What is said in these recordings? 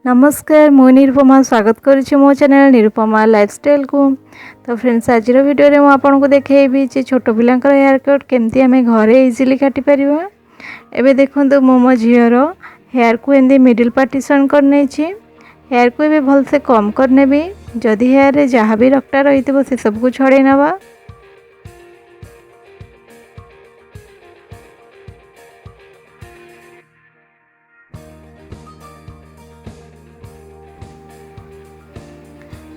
नमस्कार मु निरुपमा स्वागत करुच्ची मो चैनल निरुपमा लाइफस्टाइल को। तो फ्रेंड्स आज वीडियो रे आपन को देखेबी जे छोट पिलांकर हेयर कट केमती आमे घरे इजीली काटी परिबा। एबे देखंतु मो झियर हेयर को एंदी मिडिल पार्टीशन कर नै छी। हेयर को एबे भल से कम कर नेबी। जदी हेयर रे जहा भी रक्टा रहितबो से सब को छड़े नबा।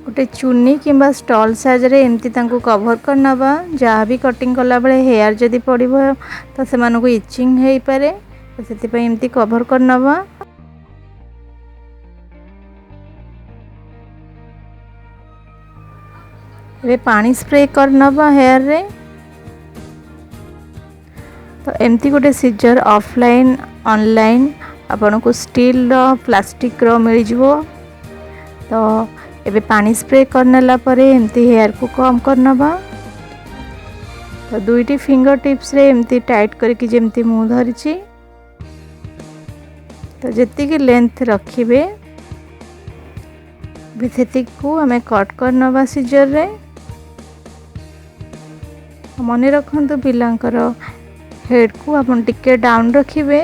गोटे चुन्नी किंबा स्टॉल साइज रे एमती तांको कवर करनबा। जहाँ भी कटिंग कला बळे हेयर जदी पड़िबो तो से मानको इचिंग हेई पारे, तो सेति पय एमती कवर करनबा। रे पानी स्प्रे करनबा हेयर रे। तो एमती गोटे सीजर ऑफलाइन ऑनलाइन आपन को स्टील रो प्लास्टिक रो मिल जिवो। तो एबे पानी स्प्रे करनेला परे एमती हेयर को कम करनबा। तो दुईटी फिंगर टिप्स रे एमती टाइट करके जेमती मु धरिछि। तो जेति की लेंथ रखिबे सेति को हमें कट करनबा सीजर रे। मने रखंतु पिलांकर हेड को अपन टिके डाउन रखिबे।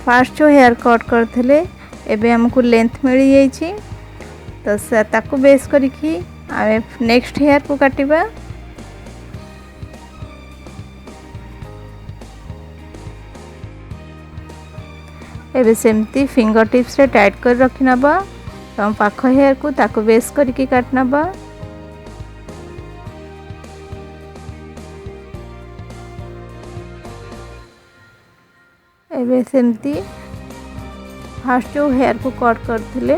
फास्ट जो हेयर कट करथिले एबे हमको लेंथ मिली जाइछि। तो ताकू बेस करिकी आमे नेक्स्ट हेयर को काटिबा। एबे सेमती फिंगर टिप्स रे टाइट कर रखिनबा। तो हम पाख हेयर को ताकू बेस करिकी काटनबा। एबे सेमती फास्ट जो हेयर को कट करथिले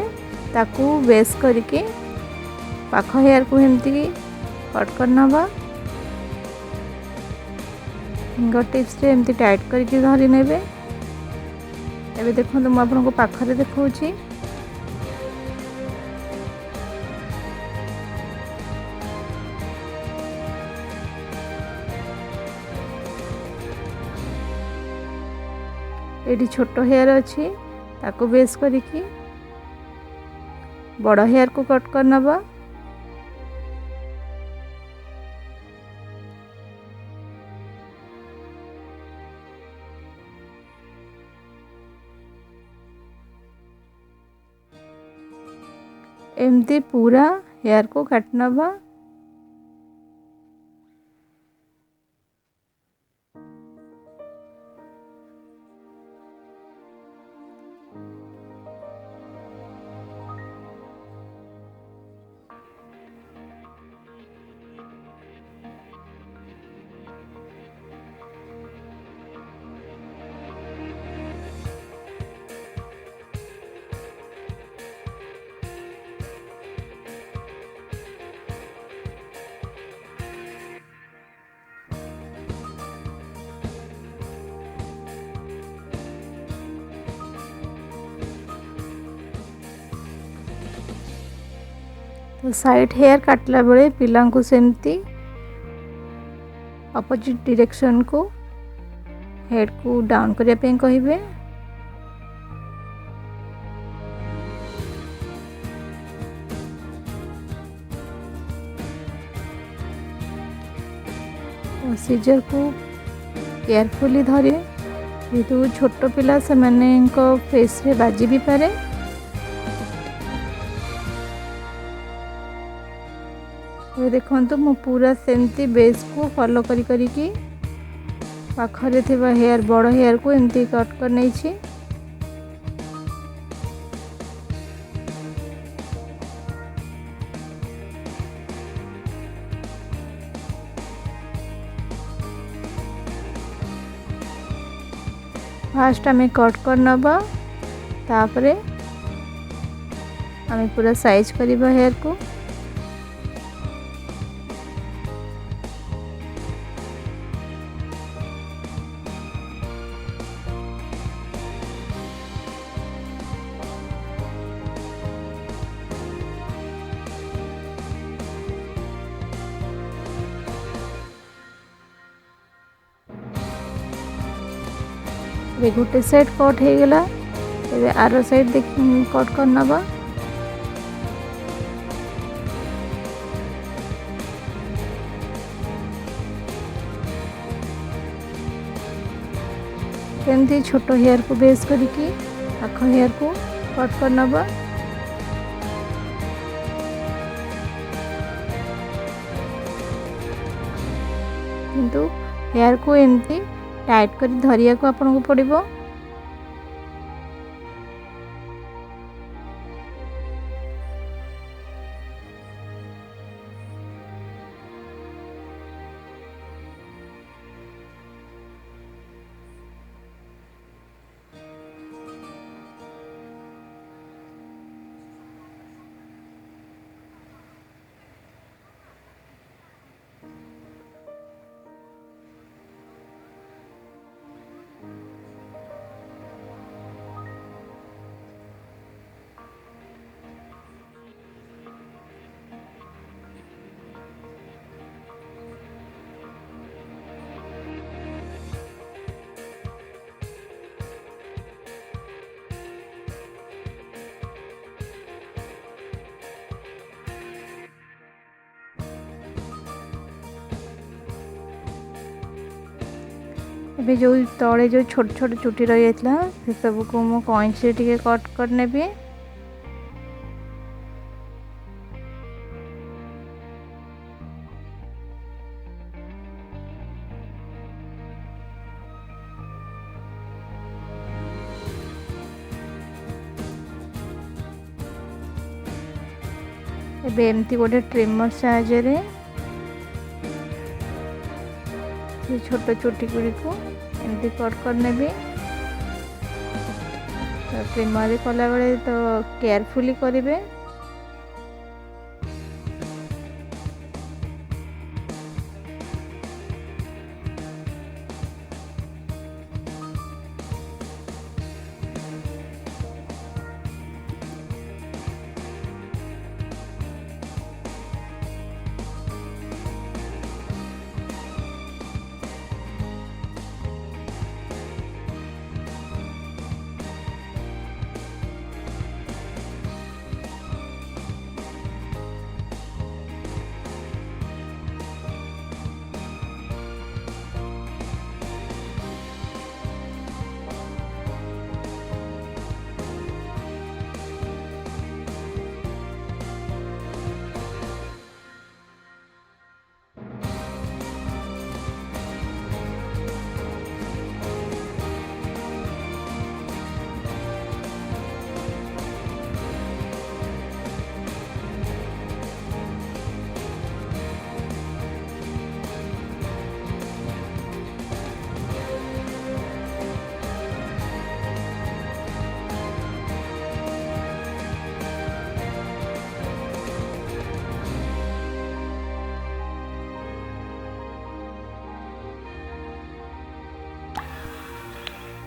ताकू बेस करके पाख हेयर को एमती कट करनबा। फिंगर टिप्स रे एमती टाइट करके धरि नेबे। एबे देखंतु म आपन को पाखरे देखौछि। एडी छोट हेयर अछि ताको बेस करिकी बड़ हेयर को कट करनबा। एमती पूरा हेयर को काटनबा। तो साइड हेयर काटला बेले पिलां को सेमती अपोजिट डायरेक्शन को हेड को डाउन करिया पे कहिबे। तो सीजर को केयरफुली धरे जेतु छोट पिला से माने को फेस रे बाजी भी पारे। ये देखंतु मु पूरा सेमती बेस को फॉलो करी की पाखरे थिबा हेयर बड़ हेयर को एमती कट कर नै छी। फास्ट हमें कट कर नबा। तापरे हमें पूरा साइज करिबा हेयर को। गोटे सेट कट हो गला। ଏବେ ଆର ସାଇଡ୍ କଟ୍ କରିନେବା। एमती छोट हेयर को बेस करके पाख हेयर को कट करनेबा। किंतु हेयर को एमती टाइट कर धरिया को आपन को पड़िबो। ଏବେ जो तले जो छोट छोट चुटी रही जाता से सब को मो कैंची टिके कट कर नेबी। ଏବେ एमती गोटे ट्रिमर साहाय्य छोट चुटी गुड़ी को एमती कट करने भी। तो ट्रिमर कला बेले तो केयरफुली करेंगे।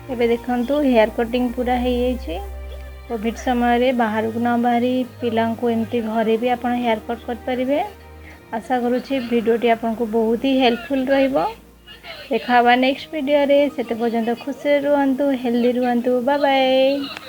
एबे देखंतु हेयर कटिंग पूरा हो जाइए। कोविड समय बाहर को ना बाहरी पिला को एमती घरे भी आप हेयर कट करें। आशा करुँची वीडियोटी आपको बहुत ही हेल्पफुल रहिबो। देखा नेक्स्ट वीडियो रे, सेते पर्यंत खुशी रुहंतु, हेल्दी रुहंतु। Bye bye.